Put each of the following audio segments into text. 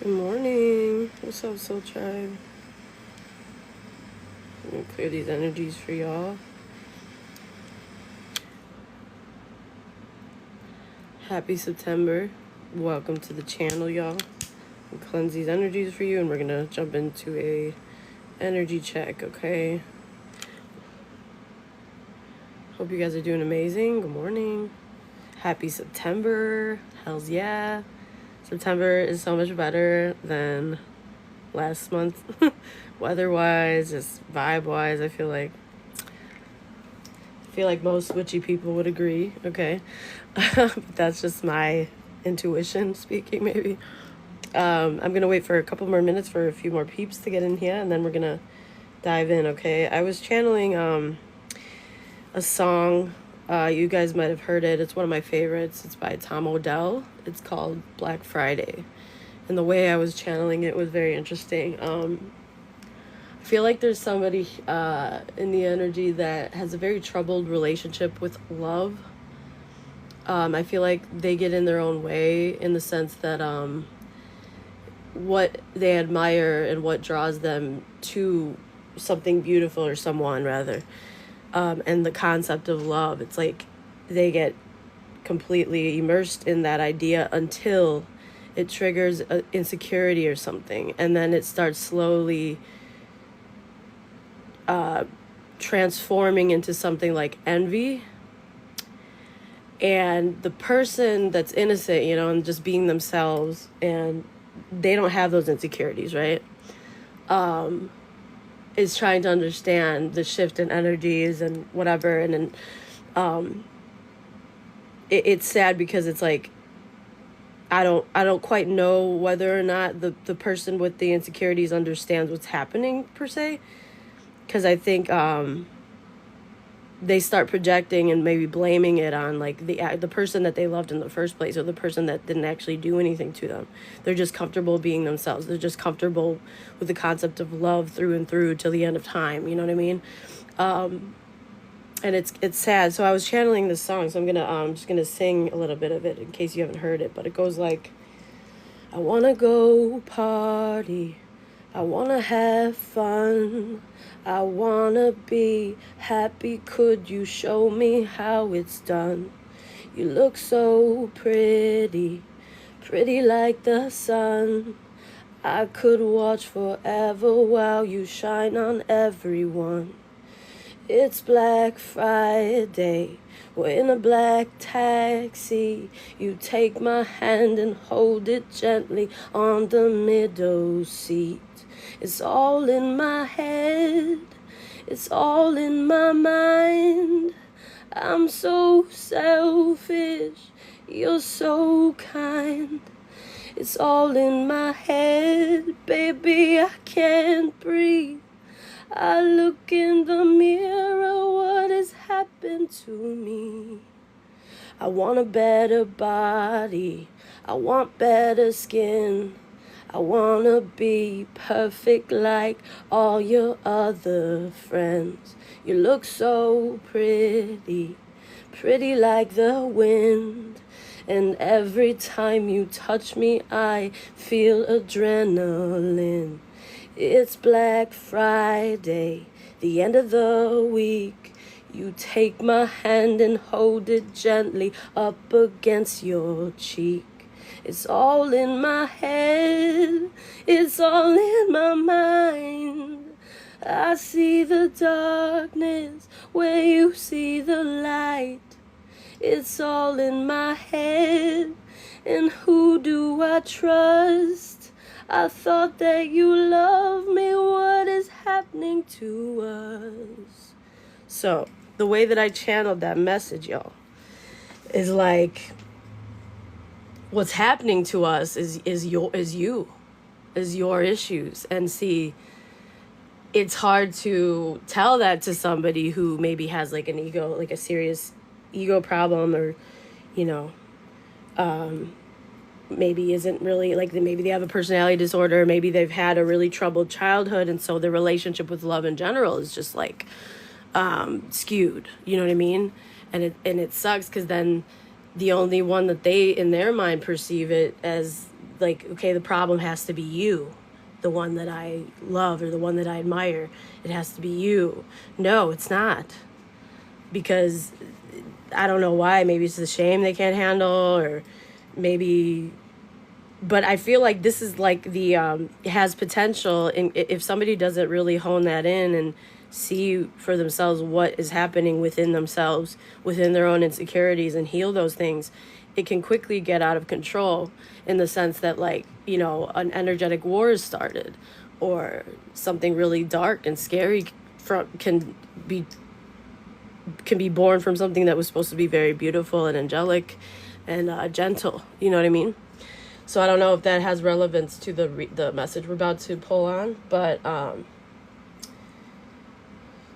Good morning. What's up, Soul Tribe? I'm gonna clear these energies for y'all. Happy September. Welcome to the channel, y'all. I'll cleanse these energies for you, and we're gonna jump into a energy check, okay? Hope you guys are doing amazing. Good morning. Happy September. Hells yeah. September is so much better than last month. Weather-wise, just vibe-wise, I feel like most witchy people would agree, okay? That's just my intuition speaking, maybe. I'm going to wait for a couple more minutes for a few more peeps to get in here, and then we're going to dive in, okay? I was channeling a song. You guys might have heard it. It's one of my favorites. It's by Tom Odell. It's called Black Friday. And the way I was channeling it was very interesting. I feel like there's somebody in the energy that has a very troubled relationship with love. I feel like they get in their own way in the sense that what they admire and what draws them to something beautiful or someone rather, and the concept of love, it's like they get completely immersed in that idea until it triggers an insecurity or something, and then it starts slowly transforming into something like envy. And the person that's innocent, and just being themselves, and they don't have those insecurities, right? Is trying to understand the shift in energies and whatever. And then it's sad because it's like I don't quite know whether or not the person with the insecurities understands what's happening per se. Because I think they start projecting and maybe blaming it on like the person that they loved in the first place, or the person that didn't actually do anything to them. They're just comfortable being themselves. They're just comfortable with the concept of love through and through till the end of time. You know what I mean? And it's sad. So I was channeling this song, so I'm just gonna sing a little bit of it in case you haven't heard it. But it goes like, I wanna go party. I wanna have fun. I wanna be happy. Could you show me how it's done? You look so pretty, pretty like the sun. I could watch forever while you shine on everyone. It's Black Friday. We're in a black taxi. You take my hand and hold it gently on the middle seat. It's all in my head. It's all in my mind. I'm so selfish. You're so kind. It's all in my head. Baby, I can't breathe. I look in the mirror, what has happened to me? I want a better body, I want better skin. I wanna be perfect like all your other friends. You look so pretty, pretty like the wind. And every time you touch me, I feel adrenaline. It's Black Friday, the end of the week. You take my hand and hold it gently up against your cheek. It's all in my head, it's all in my mind. I see the darkness where you see the light. It's all in my head, and who do I trust? I thought that you loved me. What is happening to us? So, the way that I channeled that message, y'all, is like, what's happening to us is your issues. And see, it's hard to tell that to somebody who maybe has like an ego, like a serious ego problem, or maybe isn't really like, maybe they have a personality disorder, maybe they've had a really troubled childhood, and so their relationship with love in general is just like skewed, you know what I mean? And it sucks, because then the only one that they in their mind perceive it as like, okay, the problem has to be you, the one that I love or the one that I admire. It has to be you. No, it's not. Because I don't know why. Maybe it's the shame they can't handle, or maybe. But I feel like this is like the it has potential, and if somebody doesn't really hone that in and see for themselves what is happening within themselves, within their own insecurities, and heal those things, it can quickly get out of control, in the sense that, like, you know, an energetic war is started, or something really dark and scary be can be born from something that was supposed to be very beautiful and angelic and gentle. You know what I mean? So I don't know if that has relevance to the message we're about to pull on, but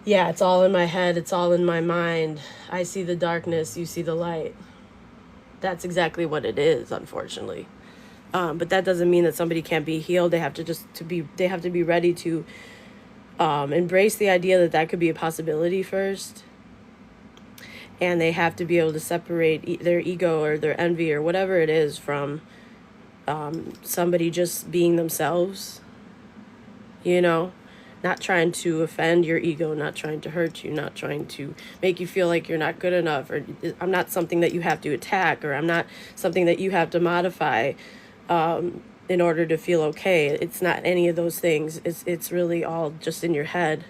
yeah, it's all in my head. It's all in my mind. I see the darkness. You see the light. That's exactly what it is, unfortunately. But that doesn't mean that somebody can't be healed. They have to be ready to embrace the idea that that could be a possibility first. And they have to be able to separate their ego or their envy or whatever it is from somebody just being themselves, you know, not trying to offend your ego, not trying to hurt you, not trying to make you feel like you're not good enough, or I'm not something that you have to attack, or I'm not something that you have to modify in order to feel okay. It's not any of those things. It's really all just in your head.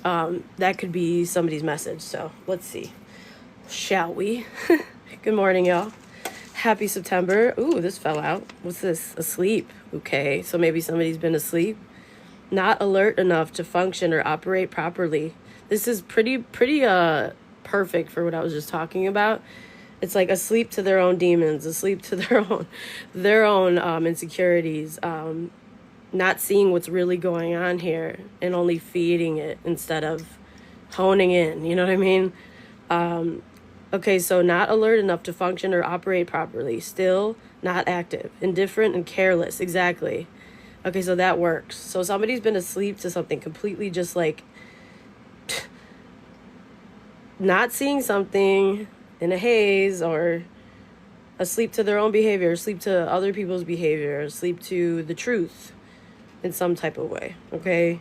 That could be somebody's message. So let's see. Shall we? Good morning, y'all. Happy September. Ooh, this fell out. What's this? Asleep. Okay, so maybe somebody's been asleep. Not alert enough to function or operate properly. This is pretty perfect for what I was just talking about. It's like asleep to their own demons, asleep to their own insecurities, not seeing what's really going on here and only feeding it instead of honing in. You know what I mean? Okay, so not alert enough to function or operate properly. Still not active. Indifferent and careless. Exactly. Okay, so that works. So somebody's been asleep to something completely, just like not seeing something in a haze, or asleep to their own behavior, asleep to other people's behavior, asleep to the truth in some type of way. Okay?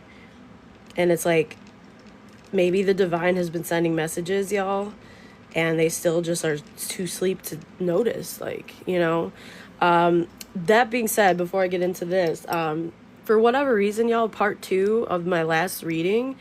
And it's like maybe the divine has been sending messages, y'all, and they still just are too asleep to notice, like, you know. That being said, before I get into this, for whatever reason, y'all, part 2 of my last reading,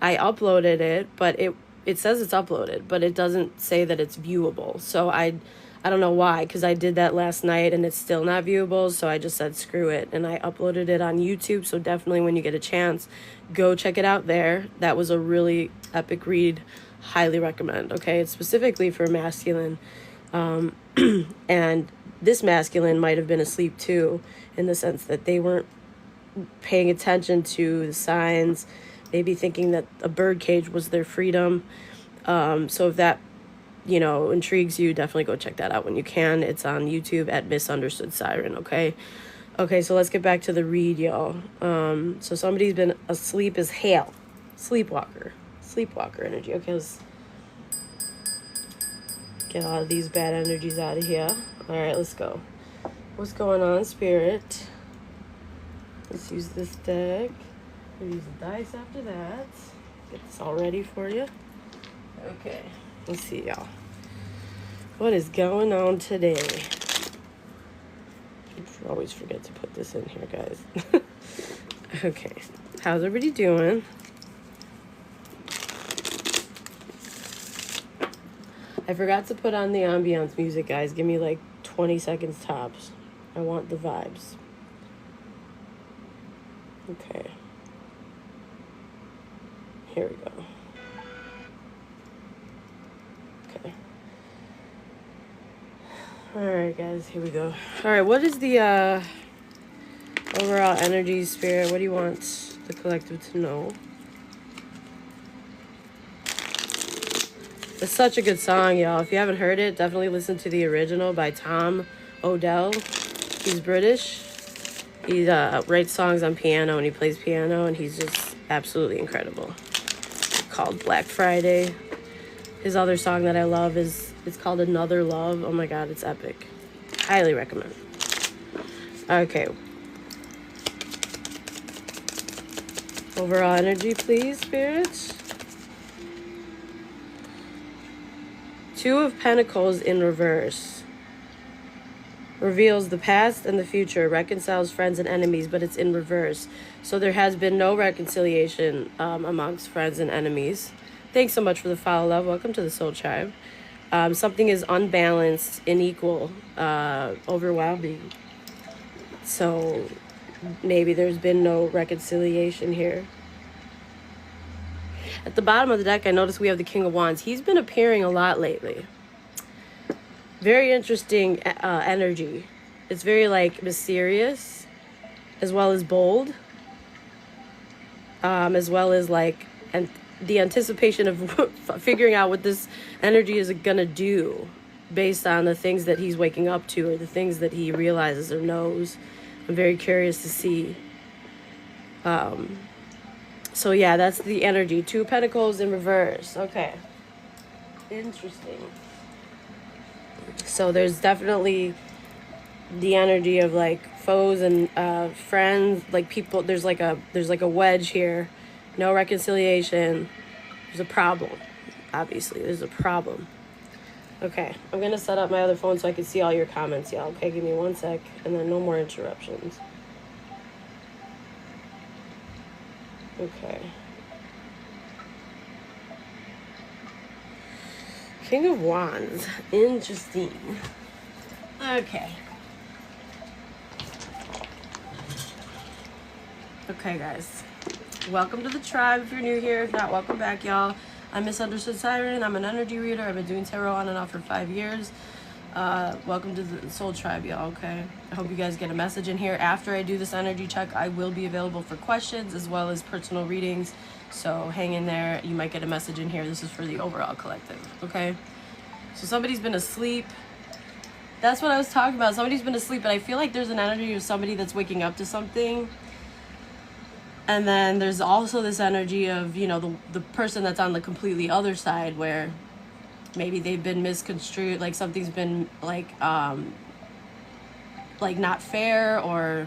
I uploaded it, but it says it's uploaded, but it doesn't say that it's viewable. So I don't know why, because I did that last night and it's still not viewable. So I just said screw it, and I uploaded it on YouTube. So definitely, when you get a chance, go check it out there. That was a really epic read. Highly recommend. Okay, it's specifically for masculine, and this masculine might have been asleep too, in the sense that they weren't paying attention to the signs, maybe thinking that a bird cage was their freedom. So if that, you know, intrigues you, definitely go check that out when you can. It's on YouTube at Misunderstood Siren. Okay, so let's get back to the read, y'all. So somebody's been asleep as hell. Sleepwalker energy. Okay, let's get all of these bad energies out of here. All right, let's go. What's going on, Spirit? Let's use this deck. We'll use the dice after that. Get this all ready for you. Okay, let's see, y'all. What is going on today? I always forget to put this in here, guys. Okay, how's everybody doing? I forgot to put on the ambiance music, guys. Give me like 20 seconds tops. I want the vibes. Okay. Here we go. Okay. Alright, guys. Here we go. Alright, what is the overall energy, Spirit? What do you want the collective to know? It's such a good song, y'all. If you haven't heard it, definitely listen to the original by Tom Odell. He's British. He writes songs on piano, and he plays piano, and he's just absolutely incredible. It's called Black Friday. His other song that I love it's called Another Love. Oh my God, it's epic. Highly recommend. Okay. Overall energy, please, spirits. Two of Pentacles in reverse. Reveals the past and the future, reconciles friends and enemies, but it's in reverse. So there has been no reconciliation amongst friends and enemies. Thanks so much for the follow, love. Welcome to the Soul Tribe. Something is unbalanced, unequal, overwhelming. So maybe there's been no reconciliation here. At the bottom of the deck, I noticed we have the King of Wands. He's been appearing a lot lately. Very interesting energy. It's very like mysterious, as well as bold, as well as like and the anticipation of figuring out what this energy is gonna do based on the things that he's waking up to or the things that he realizes or knows. I'm very curious to see. So yeah, that's the energy. Two of Pentacles in reverse. Okay. Interesting. So there's definitely the energy of like foes and friends, like people. There's like a wedge here. No reconciliation. There's a problem. Obviously, there's a problem. Okay, I'm gonna set up my other phone so I can see all your comments, y'all. Okay, give me 1 sec, and then no more interruptions. Okay. King of Wands. Interesting. Okay. Okay, guys. Welcome to the tribe if you're new here. If not, welcome back, y'all. I'm Misunderstood Siren. I'm an energy reader. I've been doing tarot on and off for 5 years. Welcome to the Soul Tribe, y'all, okay? I hope you guys get a message in here. After I do this energy check, I will be available for questions as well as personal readings. So hang in there. You might get a message in here. This is for the overall collective, okay? So somebody's been asleep. That's what I was talking about. Somebody's been asleep, but I feel like there's an energy of somebody that's waking up to something. And then there's also this energy of, you know, the person that's on the completely other side where maybe they've been misconstrued, like something's been like not fair, or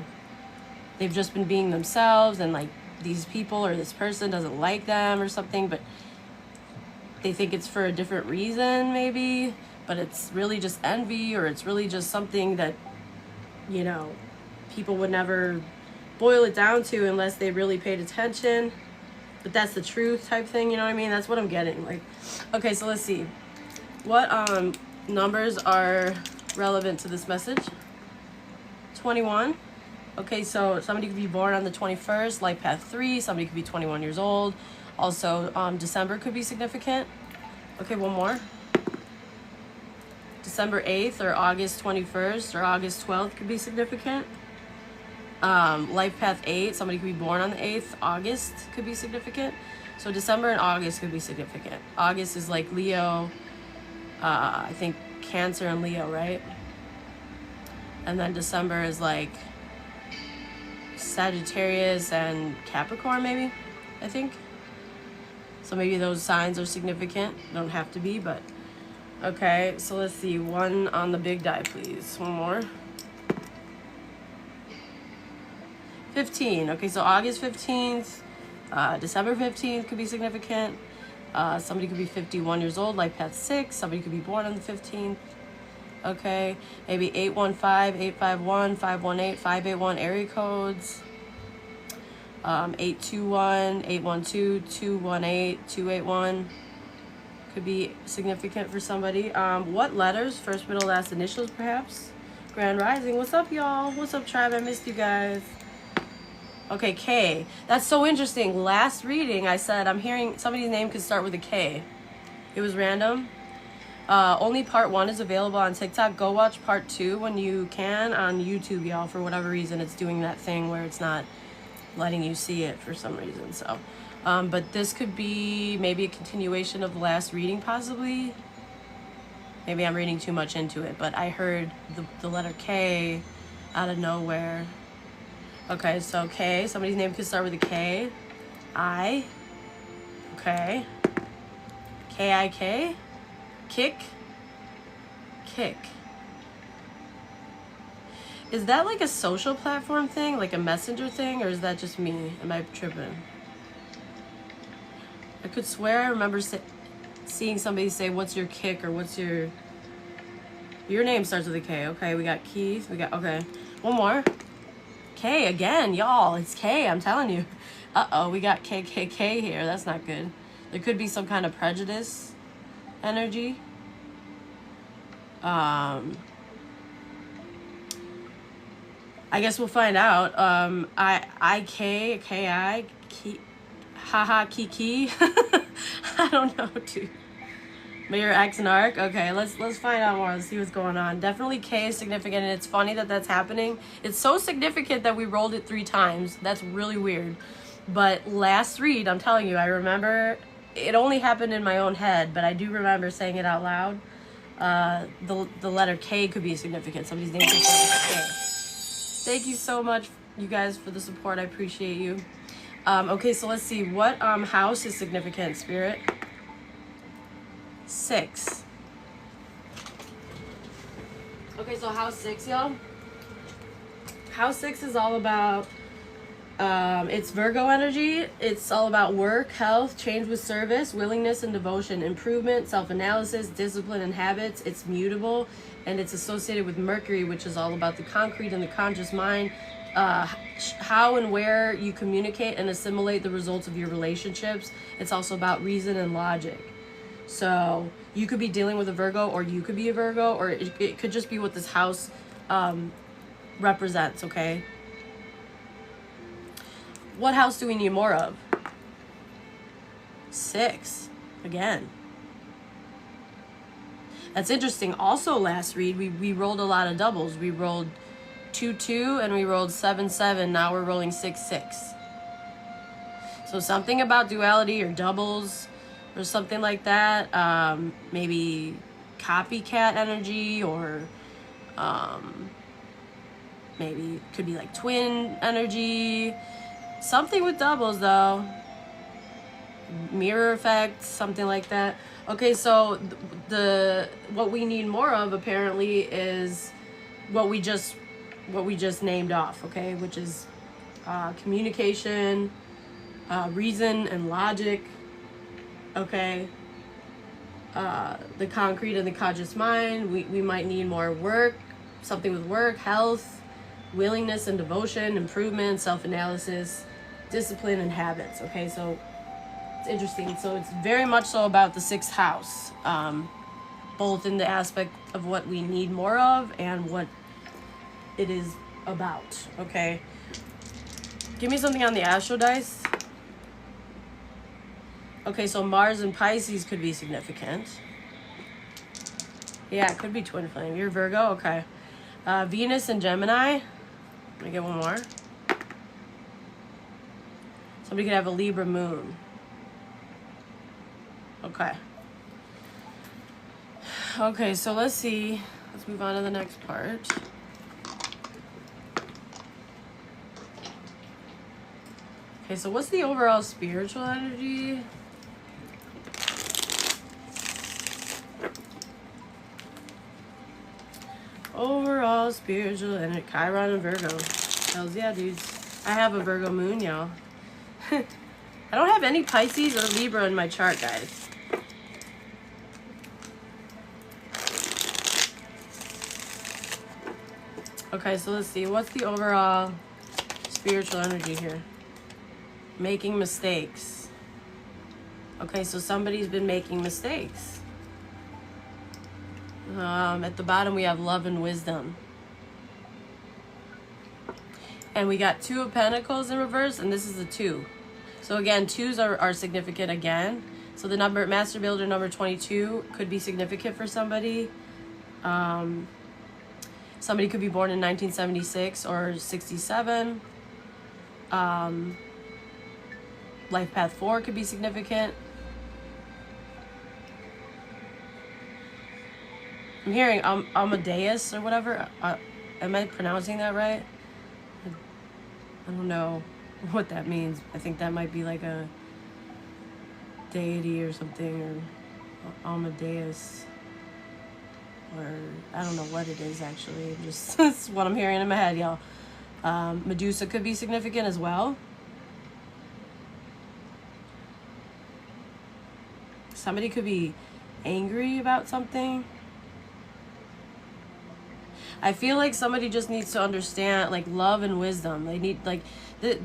they've just been being themselves and like these people or this person doesn't like them or something, but they think it's for a different reason maybe, but it's really just envy, or it's really just something that, you know, people would never boil it down to unless they really paid attention, but that's the truth type thing, you know what I mean? That's what I'm getting. Like, okay, so let's see what numbers are relevant to this message. 21. Okay, so somebody could be born on the 21st, life path 3. Somebody could be 21 years old. Also, December could be significant. Okay, one more. December 8th or August 21st or August 12th could be significant. Life path 8, somebody could be born on the 8th. August could be significant. So December and August could be significant. August is like Leo, I think Cancer and Leo, right? And then December is like Sagittarius and Capricorn, maybe, I think. So maybe those signs are significant. Don't have to be, but okay. So let's see. One on the big die, please. One more. 15. Okay, so August 15th, December 15th could be significant. Somebody could be 51 years old, life path 6. Somebody could be born on the 15th. Okay, maybe 815, 851, 518, 581 area codes. 821, 812, 218, 281 could be significant for somebody. What letters? First, middle, last initials, perhaps? Grand Rising. What's up, y'all? What's up, tribe? I missed you guys. Okay, K. That's so interesting. Last reading, I said I'm hearing somebody's name could start with a K. It was random. Only part 1 is available on TikTok. Go watch part 2 when you can on YouTube, y'all. For whatever reason, it's doing that thing where it's not letting you see it for some reason. So, but this could be maybe a continuation of the last reading, possibly. Maybe I'm reading too much into it, but I heard the letter K out of nowhere. Okay, so K. Somebody's name could start with a K. I. Okay. K-I-K. Kick. Kick. Is that like a social platform thing, like a messenger thing, or is that just me? Am I tripping? I could swear I remember seeing somebody say, "What's your kick?" or "What's your name starts with a K." Okay, we got Keith. We got okay. One more. K again, y'all. It's K. I'm telling you. Uh-oh, we got KKK here. That's not good. There could be some kind of prejudice energy. I guess we'll find out. Haha, Kiki. I don't know, dude. But you're X and Arc? Okay, let's find out more. Let's see what's going on. Definitely K is significant, and it's funny that that's happening. It's so significant that we rolled it 3 times. That's really weird. But last read, I'm telling you, I remember it only happened in my own head, but I do remember saying it out loud. The letter K could be significant. Somebody's name could start with K. Thank you so much, you guys, for the support. I appreciate you. Okay, so let's see. What house is significant, Spirit? 6. Okay, so house 6, y'all. House 6 is all about, it's Virgo energy. It's all about work, health, change with service, willingness and devotion, improvement, self-analysis, discipline and habits. It's mutable, and it's associated with Mercury, which is all about the concrete and the conscious mind. How and where you communicate and assimilate the results of your relationships. It's also about reason and logic. So you could be dealing with a Virgo, or you could be a Virgo, or it could just be what this house represents, okay? What house do we need more of? 6. Again. That's interesting. Also, last read, we rolled a lot of doubles. We rolled 2-2 and we rolled 7-7. Now we're rolling 6-6. So something about duality or doubles or something like that. Maybe copycat energy, or maybe could be like twin energy. Something with doubles though. Mirror effect, something like that. Okay, so what we need more of apparently is what we just named off, okay, which is communication, reason and logic, okay, the concrete and the conscious mind. We might need more work, something with work, health, willingness and devotion, improvement, self-analysis, discipline and habits. Okay, so it's interesting. So it's very much so about the 6th house, both in the aspect of what we need more of and what it is about. Okay, give me something on the astro dice. Okay, so Mars and Pisces could be significant. Yeah, it could be twin flame. You're Virgo? Okay. Venus and Gemini. Let me get one more. Somebody could have a Libra moon. Okay. Okay, so let's see. Let's move on to the next part. Okay, so what's the overall spiritual energy? Overall spiritual energy. Chiron and Virgo. Hells yeah, dudes. I have a Virgo moon, y'all. I don't have any Pisces or Libra in my chart, guys. Okay, so let's see. What's the overall spiritual energy here? Making mistakes. Okay, so somebody's been making mistakes. At the bottom we have love and wisdom. And we got 2 of Pentacles in reverse, and this is a 2. So again, 2s are significant again. So the number, Master Builder number 22 could be significant for somebody. Somebody could be born in 1976 or 67. Life Path 4 could be significant. I'm hearing Amadeus or whatever. Am I pronouncing that right? I don't know what that means. I think that might be like a deity or something, or Amadeus. or I don't know what it is actually. Just that's what I'm hearing in my head, y'all. Medusa could be significant as well. Somebody could be angry about something. I feel like somebody just needs to understand, like, love and wisdom. They need, like,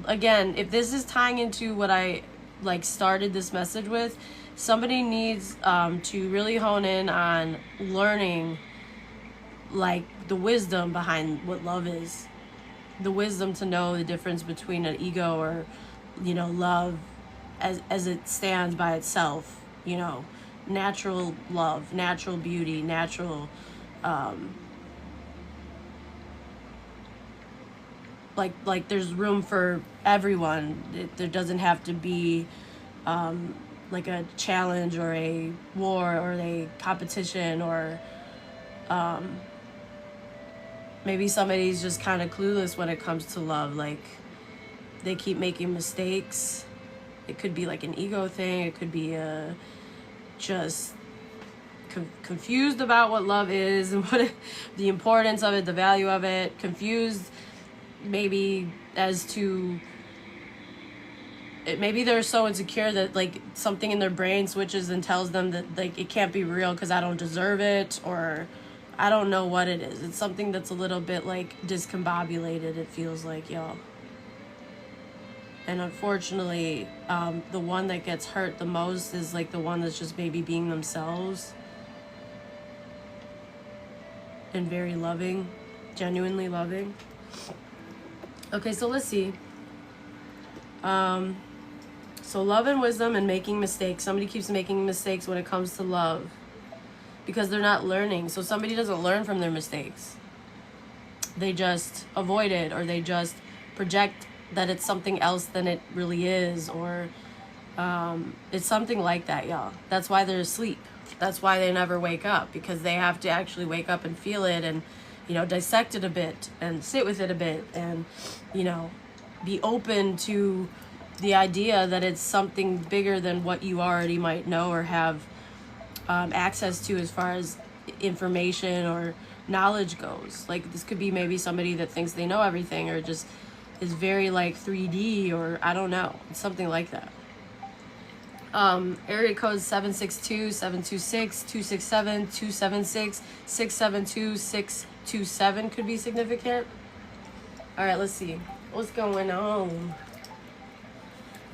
again, if this is tying into what I, like, started this message with, somebody needs to really hone in on learning, like, the wisdom behind what love is. The wisdom to know the difference between an ego or, you know, love as it stands by itself, you know, natural love, natural beauty, natural, like there's room for everyone. There doesn't have to be like a challenge or a war or a competition, or maybe somebody's just kind of clueless when it comes to love. Like, they keep making mistakes. It could be like an ego thing. It could be just confused about what love is and the importance of it, the value of it. Confused maybe as to maybe they're so insecure that, like, something in their brain switches and tells them that, like, it can't be real because I don't deserve it, or I don't know what it is. It's something that's a little bit, like, discombobulated, it feels like, y'all. And unfortunately, the one that gets hurt the most is, like, the one that's just maybe being themselves and very loving, genuinely loving. Okay, so let's see. So love and wisdom and making mistakes. Somebody keeps making mistakes when it comes to love because they're not learning. So somebody doesn't learn from their mistakes. They just avoid it, or they just project that it's something else than it really is, or it's something like that, y'all. That's why they're asleep. That's why they never wake up, because they have to actually wake up and feel it and, you know, dissect it a bit and sit with it a bit and, you know, be open to the idea that it's something bigger than what you already might know or have access to as far as information or knowledge goes. Like, this could be maybe somebody that thinks they know everything, or just is very, like, 3D, or I don't know, something like that. Area code 762-726-267-276-672-627 could be significant. All right, let's see what's going on.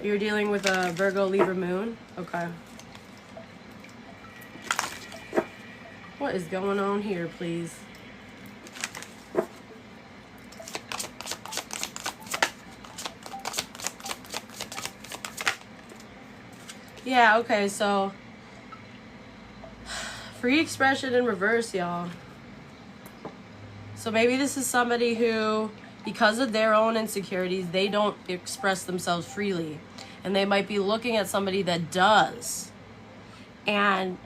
You're dealing with a Virgo, Libra moon. Okay. What is going on here, please? Yeah, okay, so free expression in reverse, y'all. So maybe this is somebody who, because of their own insecurities, they don't express themselves freely. And they might be looking at somebody that does. And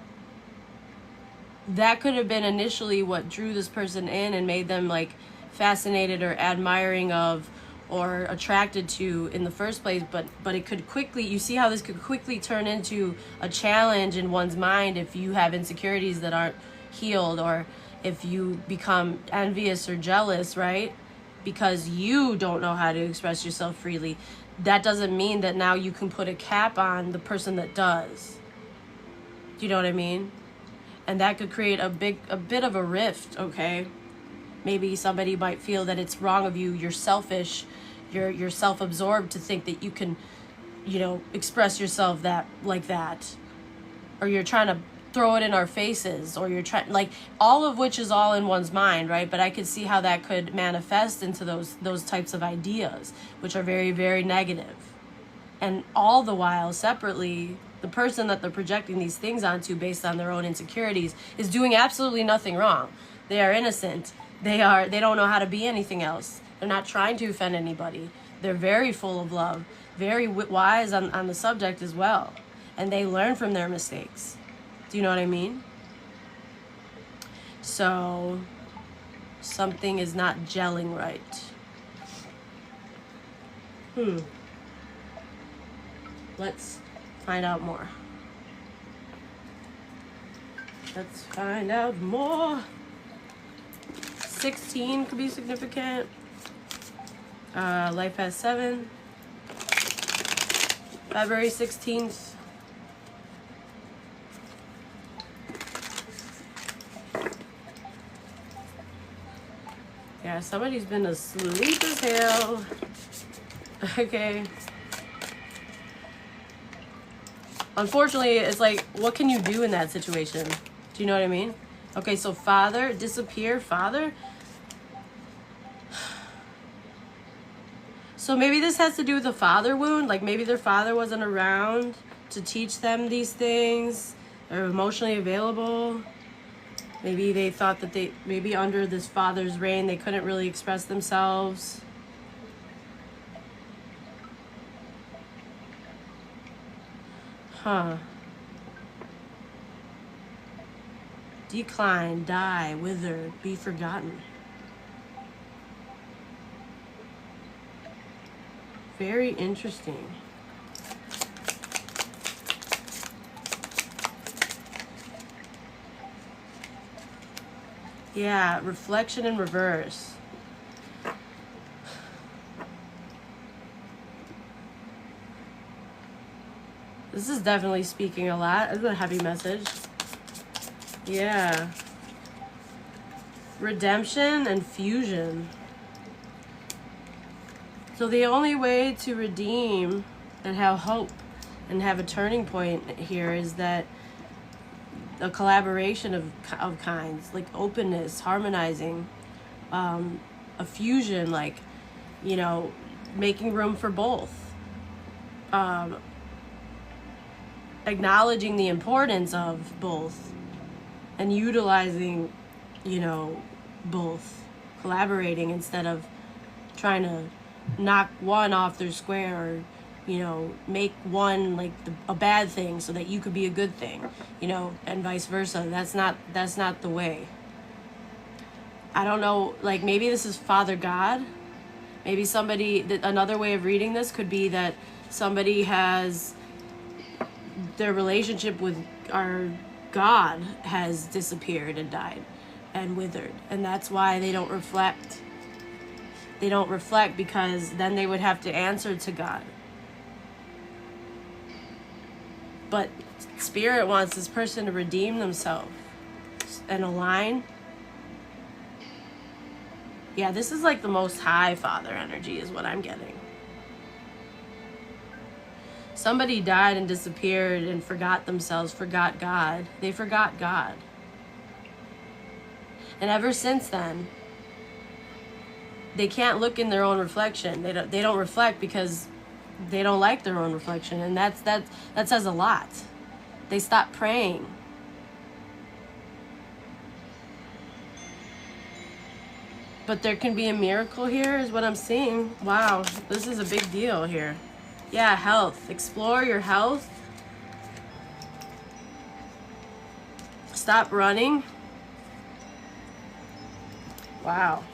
that could have been initially what drew this person in and made them, like, fascinated or admiring of or attracted to in the first place, but it could quickly, you see how this could quickly turn into a challenge in one's mind if you have insecurities that aren't healed, or if you become envious or jealous, right? Because you don't know how to express yourself freely. That doesn't mean that now you can put a cap on the person that does. Do you know what I mean? And that could create a bit of a rift, okay? Maybe somebody might feel that it's wrong of you, you're selfish, you're self-absorbed to think that you can, you know, express yourself that like that. Or you're trying to throw it in our faces, or you're trying, like, all of which is all in one's mind, right? But I could see how that could manifest into those types of ideas, which are very, very negative. And all the while, separately, the person that they're projecting these things onto based on their own insecurities is doing absolutely nothing wrong. They are innocent. They don't know how to be anything else. They're not trying to offend anybody. They're very full of love, very wise on the subject as well. And they learn from their mistakes. Do you know what I mean? So something is not gelling right. Let's find out more. Let's find out more. 16 could be significant. Life has 7. February 16th. Yeah, somebody's been asleep as hell. Okay. Unfortunately, it's like, what can you do in that situation? Do you know what I mean? Okay, so father, disappear, father. So maybe this has to do with the father wound. Like maybe their father wasn't around to teach them these things, or emotionally available. Maybe they thought that maybe under this father's reign, they couldn't really express themselves. Huh. Decline, die, wither, be forgotten. Very interesting. Yeah, reflection in reverse. This is definitely speaking a lot. This is a heavy message. Yeah. Redemption and fusion. So the only way to redeem and have hope and have a turning point here is that a collaboration of kinds, like openness, harmonizing, a fusion, like, you know, making room for both, acknowledging the importance of both, and utilizing, you know, both, collaborating instead of trying to knock one off their square, or, you know, make one like a bad thing so that you could be a good thing, you know, and vice versa. That's not the way. I don't know, like maybe this is Father God. Maybe another way of reading this could be that somebody has their relationship with our God has disappeared and died and withered, and that's why they don't reflect. They don't reflect because then they would have to answer to God. But Spirit wants this person to redeem themselves and align. Yeah, this is like the Most High Father energy is what I'm getting. Somebody died and disappeared and forgot themselves, forgot God. They forgot God. And ever since then, they can't look in their own reflection. They don't reflect because they don't like their own reflection, and that says a lot. They stop praying. But there can be a miracle here is what I'm seeing. Wow, this is a big deal here. Yeah, health. Explore your health. Stop running. Wow.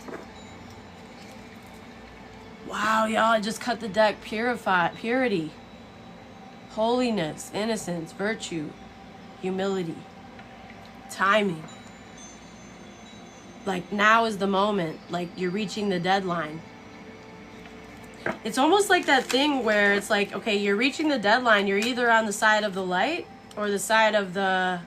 Wow, y'all, I just cut the deck. Purity, holiness, innocence, virtue, humility, timing. Like now is the moment, like you're reaching the deadline. It's almost like that thing where it's like, okay, you're reaching the deadline. You're either on the side of the light or the side of the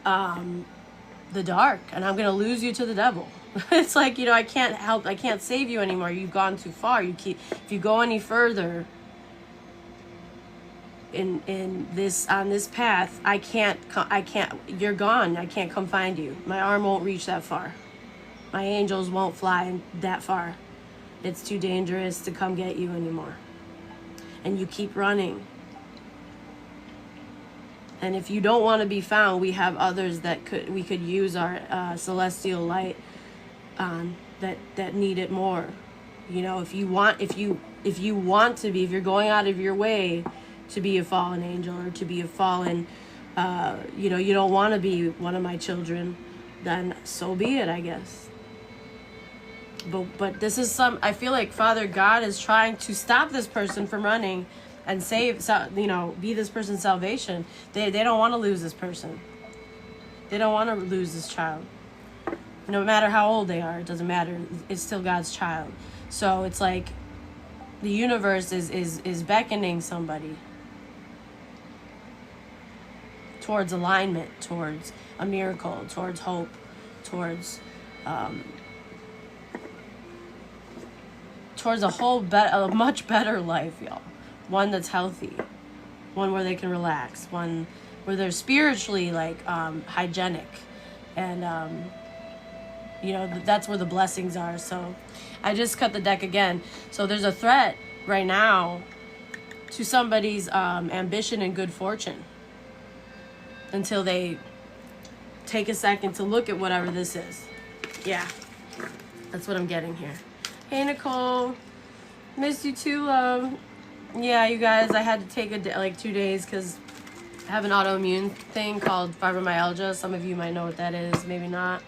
dark, and I'm going to lose you to the devil. It's like, you know, I can't save you anymore. You've gone too far. If you go any further on this path, I can't, you're gone. I can't come find you. My arm won't reach that far. My angels won't fly that far. It's too dangerous to come get you anymore. And you keep running. And if you don't want to be found, we have others that we could use our celestial light on that need it more. You know, if you're going out of your way to be a fallen angel or to be a fallen, you know, you don't want to be one of my children, then so be it, I guess. But this is I feel like Father God is trying to stop this person from running and save, you know, be this person's salvation. They don't want to lose this person. They don't want to lose this child. No matter how old they are, it doesn't matter. It's still God's child. So it's like the universe is beckoning somebody towards alignment, towards a miracle, towards hope, towards a much better life, y'all. One that's healthy, one where they can relax, one where they're spiritually like hygienic, and that's where the blessings are. So I just cut the deck again. So there's a threat right now to somebody's ambition and good fortune until they take a second to look at whatever this is. Yeah, that's what I'm getting here. Hey, Nicole. Missed you too, love. Yeah, you guys, I had to take 2 days because I have an autoimmune thing called fibromyalgia. Some of you might know what that is, maybe not.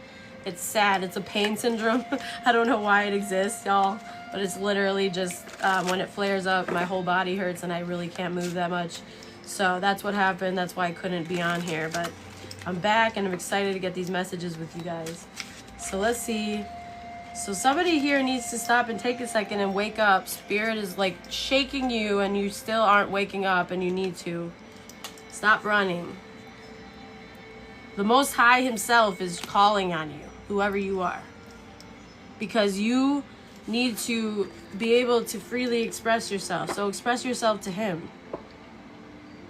It's sad. It's a pain syndrome. I don't know why it exists, y'all, but it's literally just when it flares up, my whole body hurts and I really can't move that much. So that's what happened. That's why I couldn't be on here, but I'm back and I'm excited to get these messages with you guys. So let's see. So somebody here needs to stop and take a second and wake up. Spirit is like shaking you and you still aren't waking up, and you need to. Stop running. The Most High himself is calling on you, whoever you are. Because you need to be able to freely express yourself. So express yourself to him.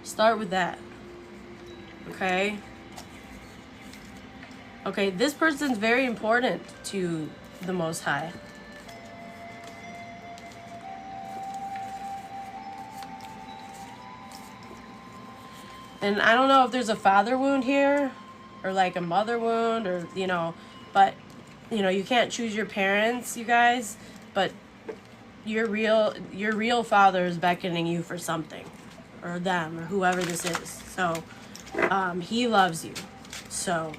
Start with that. Okay? Okay, this person's very important to the Most High. And I don't know if there's a father wound here or like a mother wound, or but you can't choose your parents, you guys, but your real father is beckoning you for something, or them, or whoever this is. So he loves you. So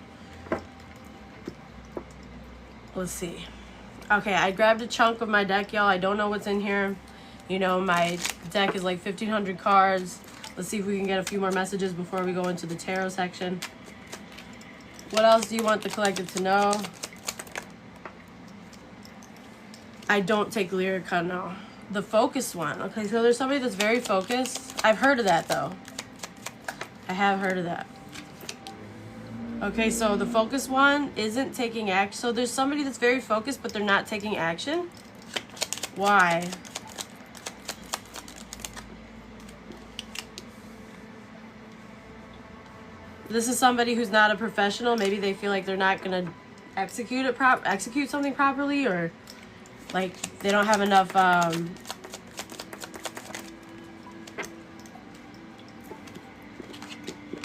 let's see. Okay, I grabbed a chunk of my deck, y'all. I don't know what's in here. My deck is like 1,500 cards. Let's see if we can get a few more messages before we go into the tarot section. What else do you want the collective to know? I don't take Lyrica, no. The focused one. Okay, so there's somebody that's very focused. I've heard of that, though. I have heard of that. Okay, so the focused one isn't taking action. So there's somebody that's very focused, but they're not taking action. Why? This is somebody who's not a professional. Maybe they feel like they're not going to execute something properly, or like they don't have enough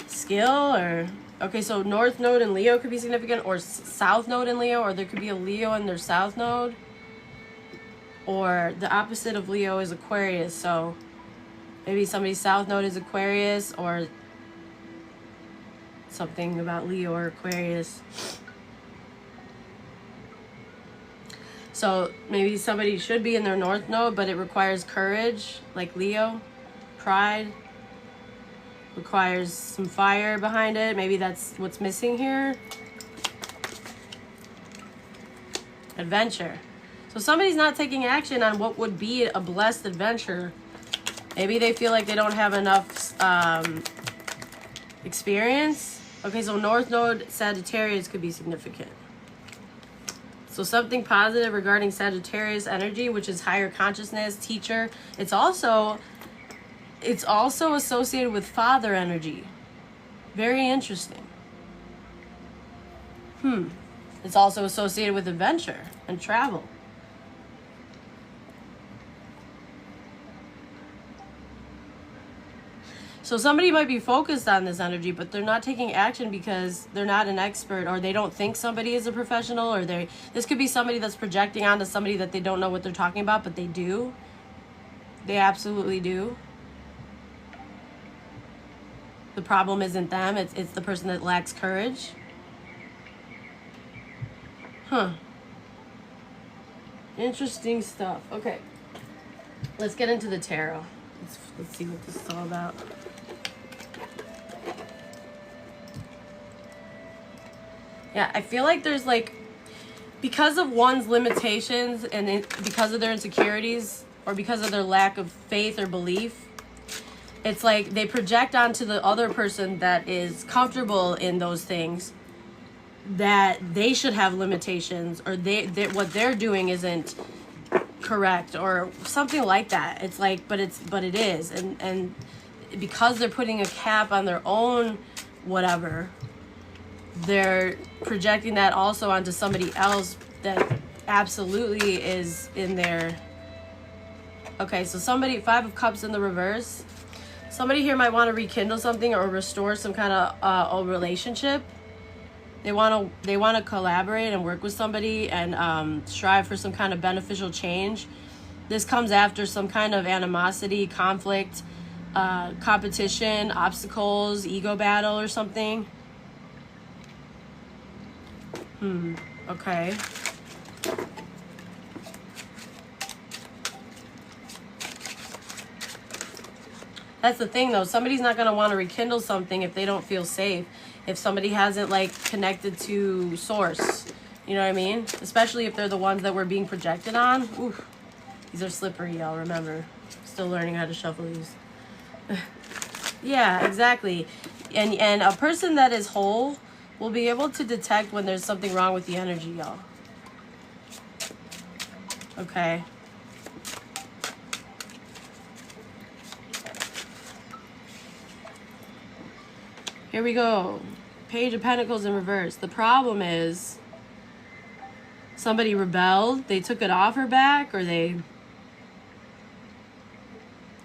skill, or okay, so North Node in Leo could be significant, or South Node in Leo, or there could be a Leo in their South Node, or the opposite of Leo is Aquarius. So maybe somebody's South Node is Aquarius, or something about Leo or Aquarius. So maybe somebody should be in their North Node, but it requires courage, like Leo, pride, requires some fire behind it. Maybe that's what's missing here. Adventure. So somebody's not taking action on what would be a blessed adventure. Maybe they feel like they don't have enough experience. Okay, so North Node Sagittarius could be significant. So something positive regarding Sagittarius energy, which is higher consciousness, teacher. It's also associated with father energy. Very interesting. It's also associated with adventure and travel. So somebody might be focused on this energy, but they're not taking action because they're not an expert, or they don't think somebody is a professional, or this could be somebody that's projecting onto somebody that they don't know what they're talking about, but they do. They absolutely do. The problem isn't them, it's the person that lacks courage. Interesting stuff. Okay. Let's get into the tarot. Let's see what this is all about. Yeah, I feel like there's like, because of one's limitations and because of their insecurities or because of their lack of faith or belief, it's like they project onto the other person that is comfortable in those things that they should have limitations, or they what they're doing isn't correct or something like that. It's like, but it is, and because they're putting a cap on their own whatever, they're projecting that also onto somebody else that absolutely is in there. Okay, so somebody, 5 of Cups in the reverse. Somebody here might want to rekindle something or restore some kind of old relationship. They want to collaborate and work with somebody and strive for some kind of beneficial change. This comes after some kind of animosity, conflict, competition, obstacles, ego battle or something. Okay. That's the thing, though. Somebody's not going to want to rekindle something if they don't feel safe. If somebody hasn't, like, connected to source. You know what I mean? Especially if they're the ones that we're being projected on. Oof. These are slippery, y'all. Remember. Still learning how to shuffle these. Yeah, exactly. And a person that is whole will be able to detect when there's something wrong with the energy, y'all. Okay. Here we go. Page of Pentacles in reverse. The problem is somebody rebelled. They took an offer back, or they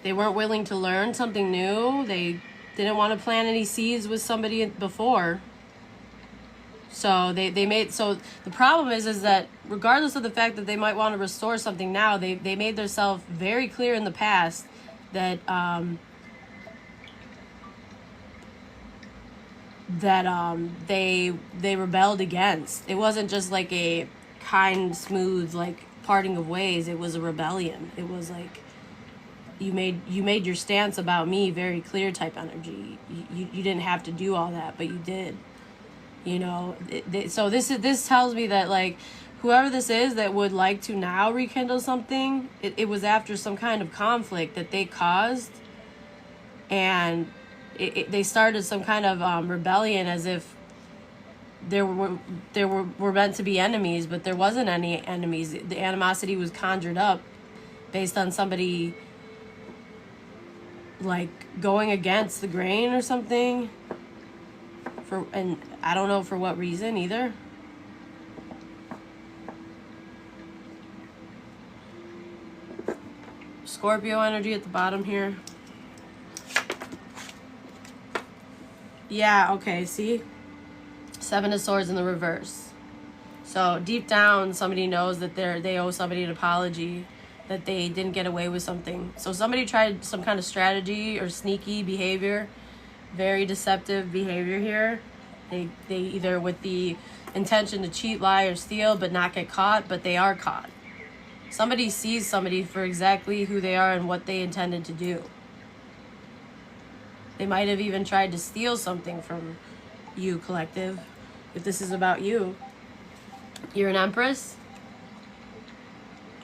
weren't willing to learn something new. They didn't want to plant any seeds with somebody before. So they made, so the problem is that regardless of the fact that they might want to restore something now, they made themselves very clear in the past that they rebelled against. It wasn't just like a kind, smooth, like, parting of ways. It was a rebellion. It was like you made your stance about me very clear type energy. You didn't have to do all that, but you did. You know, so this tells me that, like, whoever this is that would like to now rekindle something, it was after some kind of conflict that they caused, and they started some kind of rebellion, as if there were meant to be enemies, but there wasn't any enemies. The animosity was conjured up based on somebody, like, going against the grain or something. And I don't know for what reason either. Scorpio energy at the bottom here. Yeah, okay, see? 7 of Swords in the reverse. So deep down, somebody knows that they owe somebody an apology, that they didn't get away with something. So somebody tried some kind of strategy or sneaky behavior, very deceptive behavior here. They either with the intention to cheat, lie, or steal, but not get caught, but they are caught. Somebody sees somebody for exactly who they are and what they intended to do. They might have even tried to steal something from you, collective. If this is about you, you're an Empress.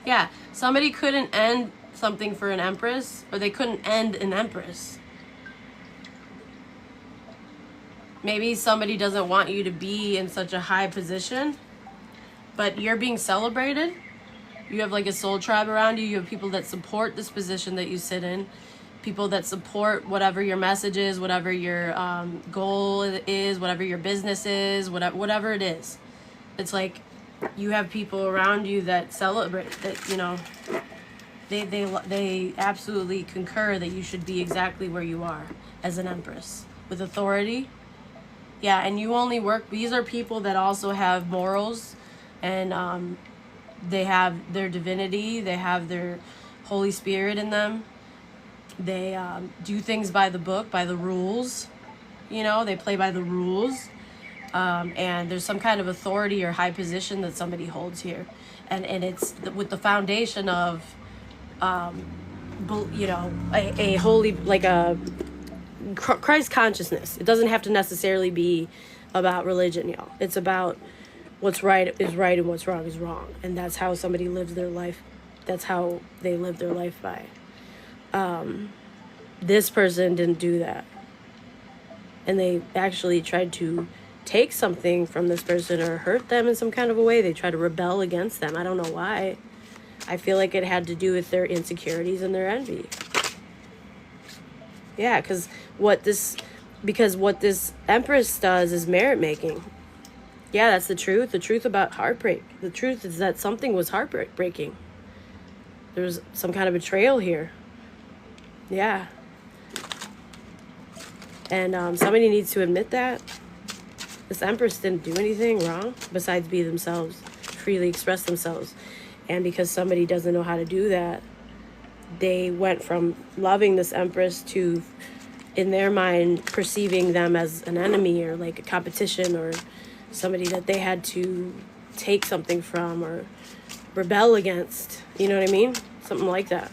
Yeah, somebody couldn't end something for an Empress, or they couldn't end an Empress. Maybe somebody doesn't want you to be in such a high position, but you're being celebrated. You have, like, a soul tribe around you. You have people that support this position that you sit in. People that support whatever your message is, whatever your goal is, whatever your business is, whatever it is. It's like you have people around you that celebrate, that, you know, they absolutely concur that you should be exactly where you are as an Empress with authority. Yeah, and you only work, these are people that also have morals, and they have their divinity, they have their Holy Spirit in them. They do things by the book, by the rules. You know, they play by the rules. And there's some kind of authority or high position that somebody holds here. And it's with the foundation of, you know, a holy, like a Christ consciousness. It doesn't have to necessarily be about religion, y'all. It's about what's right is right and what's wrong is wrong. And that's how somebody lives their life. That's how they live their life by. This person didn't do that. And they actually tried to take something from this person or hurt them in some kind of a way. They tried to rebel against them. I don't know why. I feel like it had to do with their insecurities and their envy. Yeah, because what this Empress does is merit making. Yeah, that's the truth. The truth about heartbreak. The truth is that something was heartbreaking. There's some kind of betrayal here. Yeah. And somebody needs to admit that. This Empress didn't do anything wrong besides be themselves, freely express themselves. And because somebody doesn't know how to do that, they went from loving this Empress to, in their mind, perceiving them as an enemy or like a competition or somebody that they had to take something from or rebel against. You know what I mean? Something like that.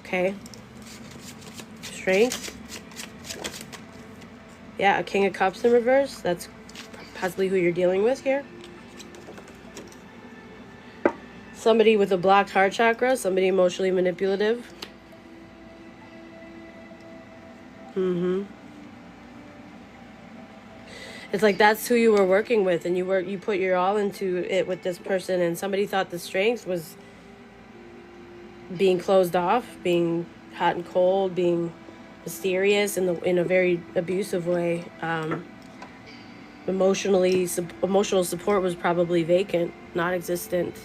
Okay. Strength. Yeah, a King of Cups in reverse. That's possibly who you're dealing with here. Somebody with a blocked heart chakra. Somebody emotionally manipulative. It's like that's who you were working with, and you put your all into it with this person, and somebody thought the strength was being closed off, being hot and cold, being mysterious in a very abusive way. Emotional support was probably vacant, not existent.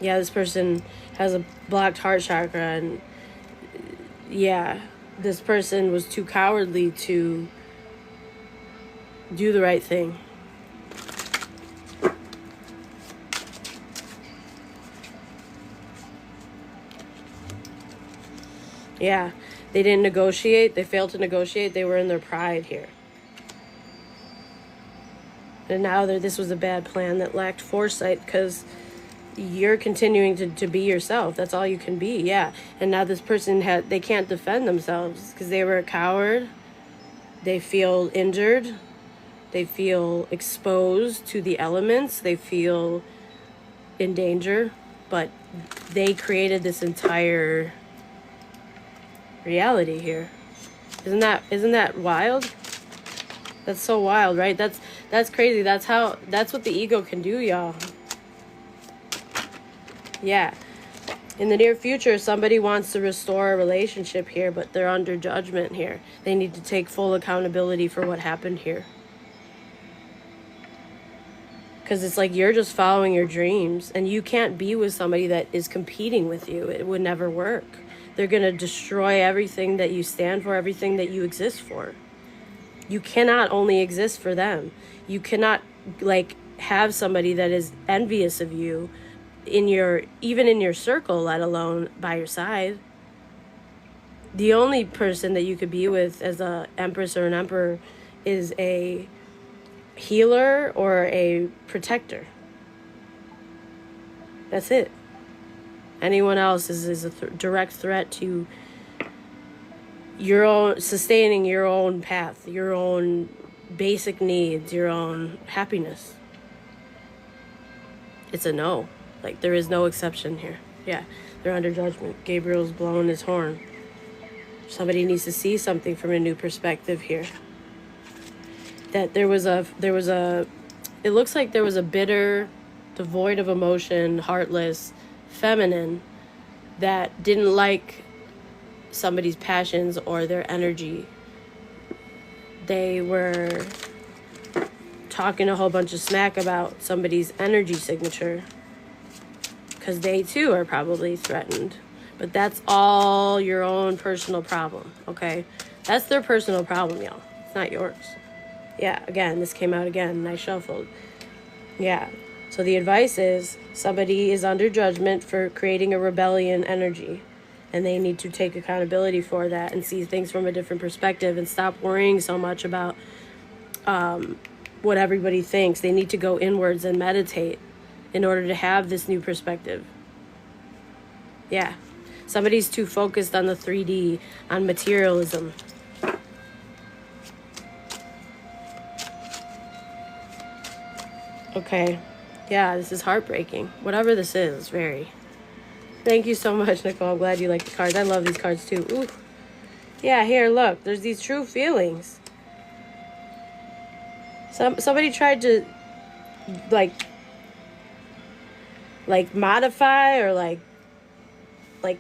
Yeah, this person has a blocked heart chakra, and yeah, this person was too cowardly to do the right thing. Yeah, they didn't negotiate. They failed to negotiate. They were in their pride here. And now this was a bad plan that lacked foresight because you're continuing to be yourself. That's all you can be, yeah. And now this person they can't defend themselves because they were a coward. They feel injured. They feel exposed to the elements. They feel in danger. But they created this entire reality here. Isn't that wild? That's so wild, right? That's crazy. That's what the ego can do, y'all. Yeah. In the near future, somebody wants to restore a relationship here, but they're under judgment here. They need to take full accountability for what happened here. Because it's like you're just following your dreams, and you can't be with somebody that is competing with you. It would never work. They're going to destroy everything that you stand for, everything that you exist for. You cannot only exist for them. You cannot have somebody that is envious of you even in your circle, let alone by your side. The only person that you could be with as a Empress or an Emperor is a healer or a protector. That's it. Anyone else is a direct threat to your own sustaining your own path, your own basic needs, your own happiness. It's a no. There is no exception here. Yeah, they're under judgment. Gabriel's blowing his horn. Somebody needs to see something from a new perspective here. That it looks like there was a bitter, devoid of emotion, heartless, feminine that didn't like somebody's passions or their energy. They were talking a whole bunch of smack about somebody's energy signature because they too are probably threatened. But that's all your own personal problem, okay? That's their personal problem, y'all. It's not yours. Yeah, again, this came out again and I shuffled. Yeah. So the advice is somebody is under judgment for creating a rebellion energy, and they need to take accountability for that and see things from a different perspective and stop worrying so much about what everybody thinks. They need to go inwards and meditate in order to have this new perspective. Yeah. Somebody's too focused on the 3D, on materialism. Okay. Yeah, this is heartbreaking. Whatever this is, very. Thank you so much, Nicole. I'm glad you like the cards. I love these cards too. Ooh. Yeah, here, look. There's these true feelings. Somebody tried to like modify or like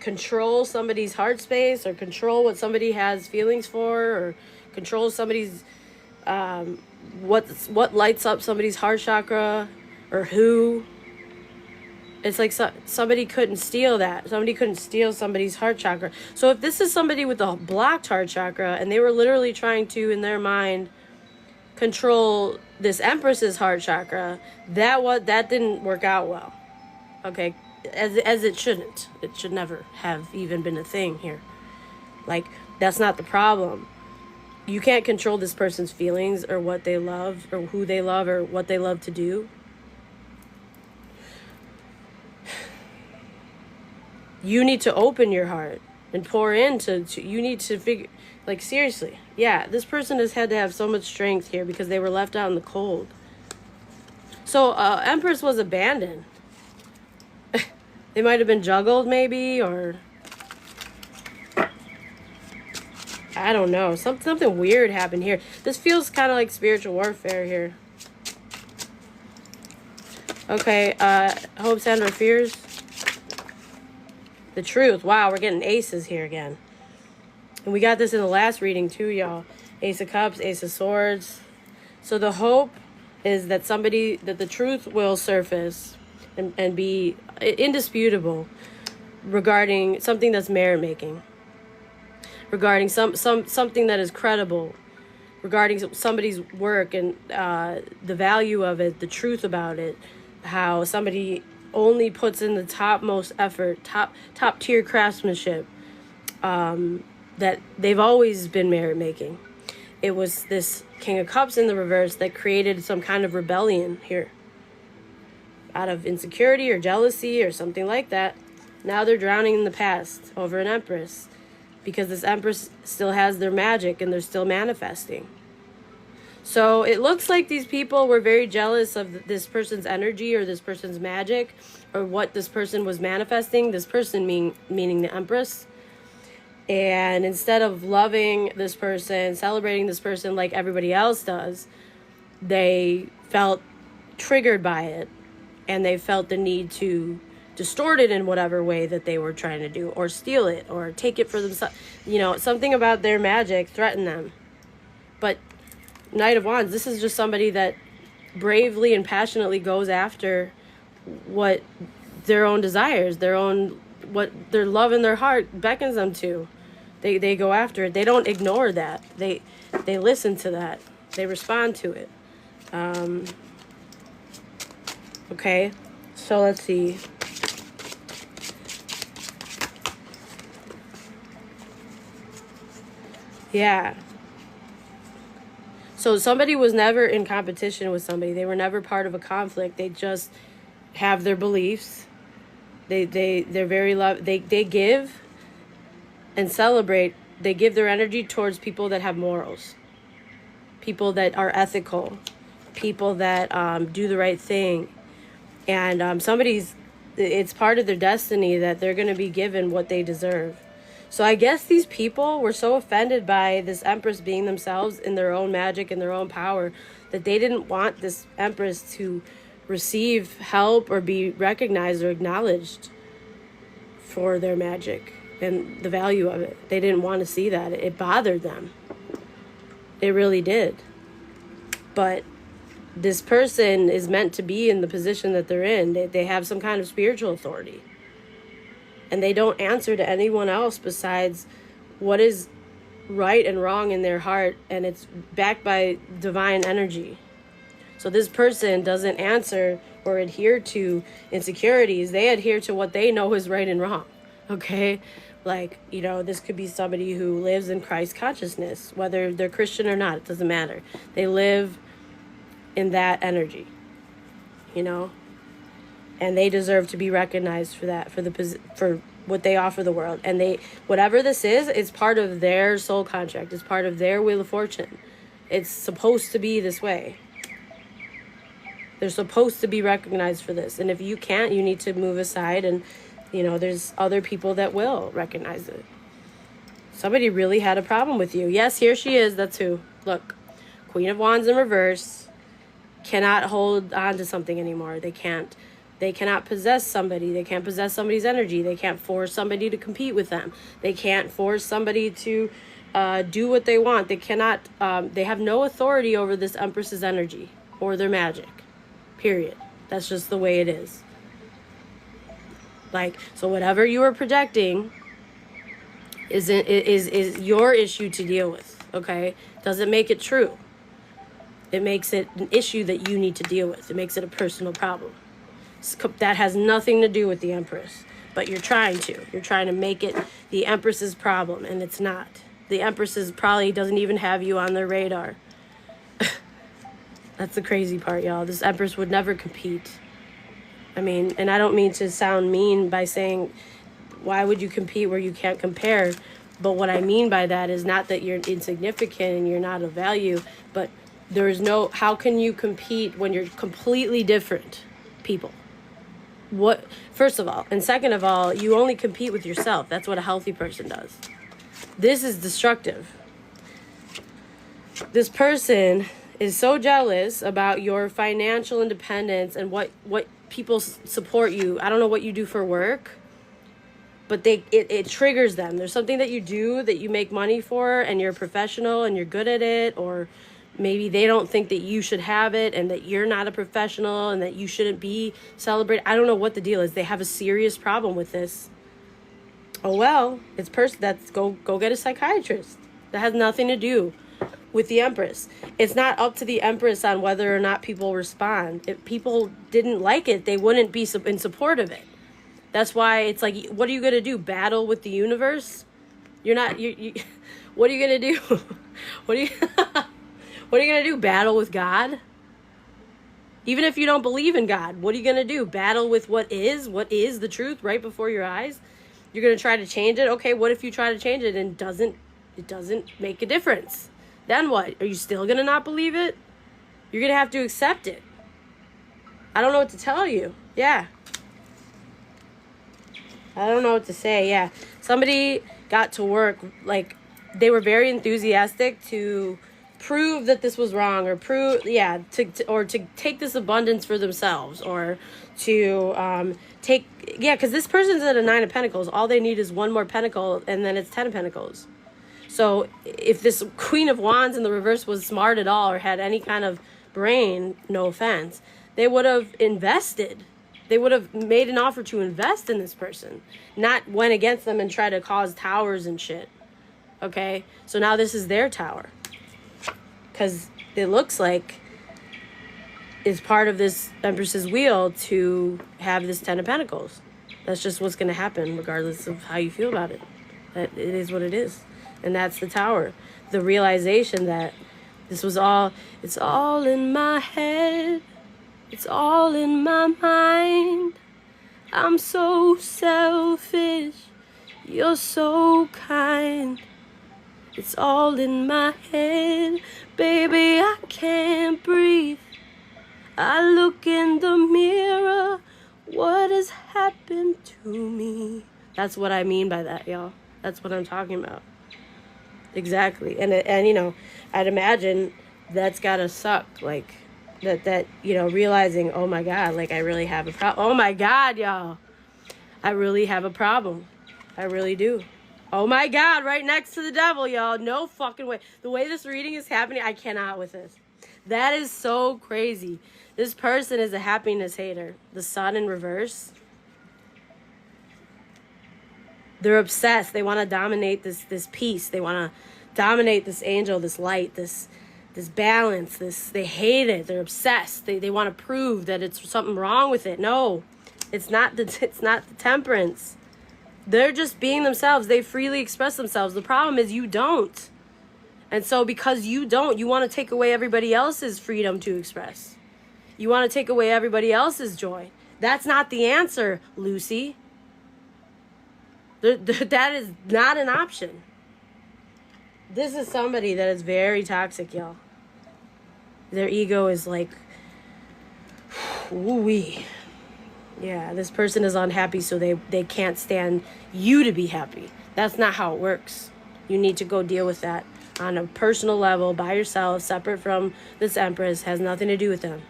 control somebody's heart space, or control what somebody has feelings for, or control somebody's what lights up somebody's heart chakra, or who. It's like somebody couldn't steal that. Somebody couldn't steal somebody's heart chakra. So if this is somebody with a blocked heart chakra, and they were literally trying to, in their mind, control this Empress's heart chakra, that didn't work out well. Okay, as it shouldn't. It should never have even been a thing here. Like, that's not the problem. You can't control this person's feelings, or what they love, or who they love, or what they love to do. You need to open your heart and pour into, you need to figure, like, seriously. Yeah, this person has had to have so much strength here because they were left out in the cold. So, Empress was abandoned. They might have been juggled, maybe, or I don't know. Something weird happened here. This feels kind of like spiritual warfare here. Okay, hopes and or fears. The truth. Wow, we're getting aces here again. And we got this in the last reading too, y'all. Ace of Cups, Ace of Swords. So the hope is that the truth will surface and be indisputable regarding something that's merit-making, regarding something that is credible, regarding somebody's work and the value of it, the truth about it, how somebody only puts in the topmost effort, top tier craftsmanship, that they've always been merit-making. It was this King of Cups in the reverse that created some kind of rebellion here, out of insecurity or jealousy or something like that. Now they're drowning in the past over an Empress, because this Empress still has their magic and they're still manifesting. So it looks like these people were very jealous of this person's energy or this person's magic, or what this person was manifesting, this person meaning the Empress. And instead of loving this person, celebrating this person like everybody else does, they felt triggered by it, and they felt the need to distort it in whatever way that they were trying to do, or steal it, or take it for themselves. You know, something about their magic threatened them. But Knight of Wands, this is just somebody that bravely and passionately goes after what their own desires, what their love in their heart beckons them to. They go after it. They don't ignore that. They listen to that. They respond to it. Okay, so let's see. Yeah. So somebody was never in competition with somebody. They were never part of a conflict. They just have their beliefs. They're very they give and celebrate. They give their energy towards people that have morals, people that are ethical, people that do the right thing. And it's part of their destiny that they're going to be given what they deserve. So I guess these people were so offended by this Empress being themselves in their own magic and their own power that they didn't want this Empress to receive help or be recognized or acknowledged for their magic and the value of it. They didn't want to see that. It bothered them. It really did. But this person is meant to be in the position that they're in. They have some kind of spiritual authority. And they don't answer to anyone else besides what is right and wrong in their heart. And it's backed by divine energy. So this person doesn't answer or adhere to insecurities. They adhere to what they know is right and wrong. Okay? Like, you know, this could be somebody who lives in Christ consciousness, whether they're Christian or not, it doesn't matter. They live in that energy, you know, and they deserve to be recognized for that, for what they offer the world. And whatever this is, it's part of their soul contract. It's part of their wheel of fortune. It's supposed to be this way. They're supposed to be recognized for this. And if you can't, you need to move aside, and, there's other people that will recognize it. Somebody really had a problem with you. Yes, here she is. That's who. Look, Queen of Wands in reverse. Cannot hold on to something anymore. They can't. They cannot possess somebody. They can't possess somebody's energy. They can't force somebody to compete with them. They can't force somebody to do what they want. They cannot. They have no authority over this Empress's energy or their magic. Period. That's just the way it is. Like, so whatever you are projecting is your issue to deal with. Okay, doesn't make it true. It makes it an issue that you need to deal with. It makes it a personal problem. That has nothing to do with the Empress, but you're trying to. You're trying to make it the Empress's problem, and it's not. The Empress probably doesn't even have you on their radar. That's the crazy part, y'all. This Empress would never compete. I mean, and I don't mean to sound mean by saying, why would you compete where you can't compare? But what I mean by that is not that you're insignificant and you're not of value, but there is no, how can you compete when you're completely different people? What, first of all, and second of all, you only compete with yourself. That's what a healthy person does. This is destructive. This person is so jealous about your financial independence and what people support you. I don't know what you do for work, but it triggers them. There's something that you do that you make money for, and you're a professional and you're good at it, or maybe they don't think that you should have it and that you're not a professional and that you shouldn't be celebrated. I don't know what the deal is. They have a serious problem with this. Oh, well, it's go get a psychiatrist. That has nothing to do with the Empress. It's not up to the Empress on whether or not people respond. If people didn't like it, they wouldn't be in support of it. That's why it's like, what are you going to do? Battle with the universe? You're not, what are you going to do? What are you going to do? Battle with God? Even if you don't believe in God, what are you going to do? Battle with what is the truth right before your eyes? You're going to try to change it? Okay, what if you try to change it and it doesn't make a difference? Then what? Are you still going to not believe it? You're going to have to accept it. I don't know what to tell you. Yeah. I don't know what to say. Yeah. Somebody got to work, like, they were very enthusiastic to prove that this was wrong, or to take this abundance for themselves, or to because this person's at a 9 of Pentacles. All they need is one more pentacle, and then it's 10 of Pentacles. So if this Queen of Wands in the reverse was smart at all, or had any kind of brain, no offense, they would have invested. They would have made an offer to invest in this person, not went against them and try to cause towers and shit. Okay? So now this is their tower. Because it looks like it's part of this Empress's wheel to have this 10 of Pentacles. That's just what's going to happen, regardless of how you feel about it. That it is what it is. And that's the tower. The realization that it's all in my head. It's all in my mind. I'm so selfish. You're so kind. It's all in my head. Baby, I can't breathe. I look in the mirror. What has happened to me? That's what I mean by that, y'all. That's what I'm talking about. Exactly. And I'd imagine that's gotta suck. Like, that realizing, oh my God, like, I really have a problem. Oh my God, y'all. I really have a problem. I really do. Oh my God, right next to the devil, y'all. No fucking way. The way this reading is happening, I cannot with this. That is so crazy. This person is a happiness hater. The Sun in reverse. They're obsessed. They want to dominate this peace. They want to dominate this angel, this light, this balance. They hate it. They're obsessed. They want to prove that it's something wrong with it. No, it's not the temperance. They're just being themselves. They freely express themselves. The problem is you don't. And so because you don't, you want to take away everybody else's freedom to express. You want to take away everybody else's joy. That's not the answer, Lucy. That is not an option. This is somebody that is very toxic, y'all. Their ego is like, Ooh-wee. Yeah, this person is unhappy, so they can't stand you to be happy. That's not how it works. You need to go deal with that on a personal level, by yourself, separate from this Empress. Has nothing to do with them.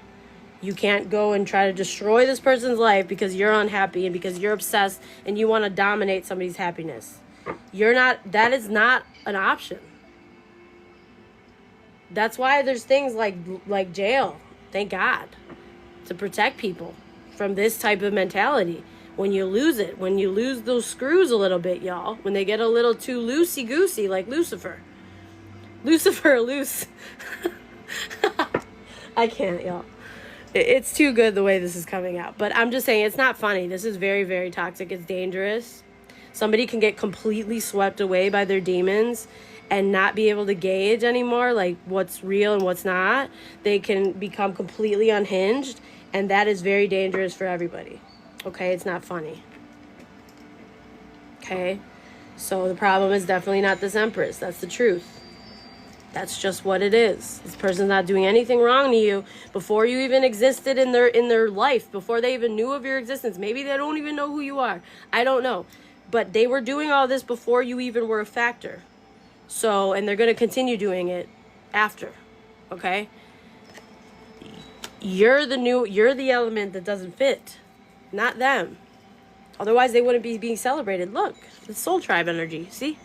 You can't go and try to destroy this person's life because you're unhappy and because you're obsessed and you want to dominate somebody's happiness. That is not an option. That's why there's things like jail, thank God, to protect people from this type of mentality. When you lose it, when you lose those screws a little bit, y'all, when they get a little too loosey-goosey, like Lucifer loose. I can't, y'all. It's too good the way this is coming out. But I'm just saying, it's not funny. This is very, very toxic. It's dangerous. Somebody can get completely swept away by their demons and not be able to gauge anymore, like, what's real and what's not. They can become completely unhinged, and that is very dangerous for everybody. Okay? It's not funny. Okay? So the problem is definitely not this Empress. That's the truth. That's just what it is. This person's not doing anything wrong to you before you even existed in their life, before they even knew of your existence. Maybe they don't even know who you are. I don't know. But they were doing all this before you even were a factor. So, and they're going to continue doing it after. Okay? You're the element that doesn't fit, not them. Otherwise, they wouldn't be being celebrated. Look, the soul tribe energy. See?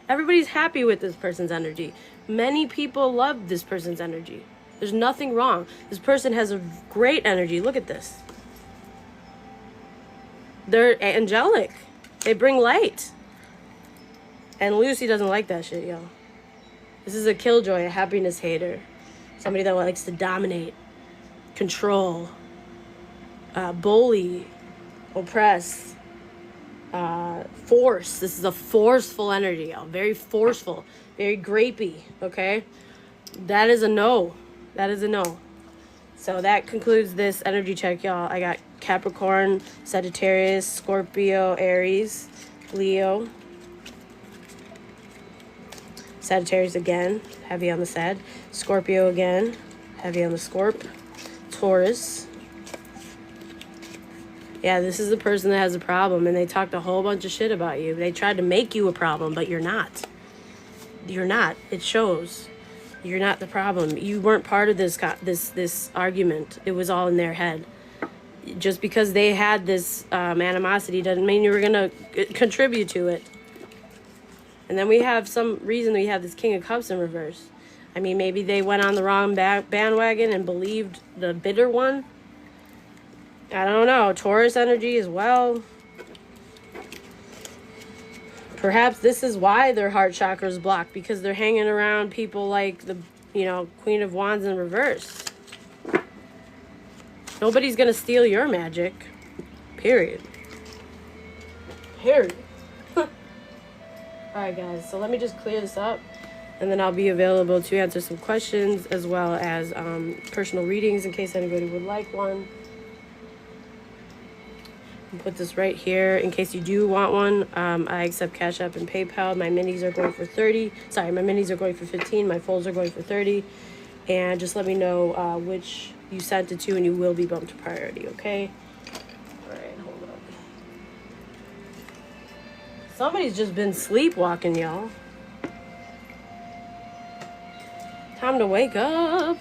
Everybody's happy with this person's energy. Many people love this person's energy. There's nothing wrong. This person has a great energy. Look at this. They're angelic. They bring light. And Lucy doesn't like that shit, y'all. This is a killjoy, a happiness hater. Somebody that likes to dominate, control, bully, oppress, force. This is a forceful energy, y'all. Very forceful, very grapey, okay? That is a no. That is a no. So that concludes this energy check, y'all. I got Capricorn, Sagittarius, Scorpio, Aries, Leo. Sagittarius again, heavy on the Sag. Scorpio again, heavy on the Scorp. Taurus. Yeah, this is the person that has a problem, and they talked a whole bunch of shit about you. They tried to make you a problem, but you're not. You're not. It shows. You're not the problem. You weren't part of this argument. It was all in their head. Just because they had this animosity doesn't mean you were going to contribute to it. And then we have some reason we have this King of Cups in reverse. I mean, maybe they went on the wrong bandwagon and believed the bitter one. I don't know. Taurus energy as well. Perhaps this is why their heart chakra is blocked, because they're hanging around people like the, Queen of Wands in reverse. Nobody's going to steal your magic. Period. Alright guys, so let me just clear this up, and then I'll be available to answer some questions as well as personal readings in case anybody would like one. I'll put this right here in case you do want one. I accept Cash App and PayPal. My minis are going for 30. Sorry, my minis are going for 15. My folds are going for 30. And just let me know which you sent it to, and you will be bumped to priority, okay? Alright, hold up. Somebody's just been sleepwalking, y'all. Time to wake up.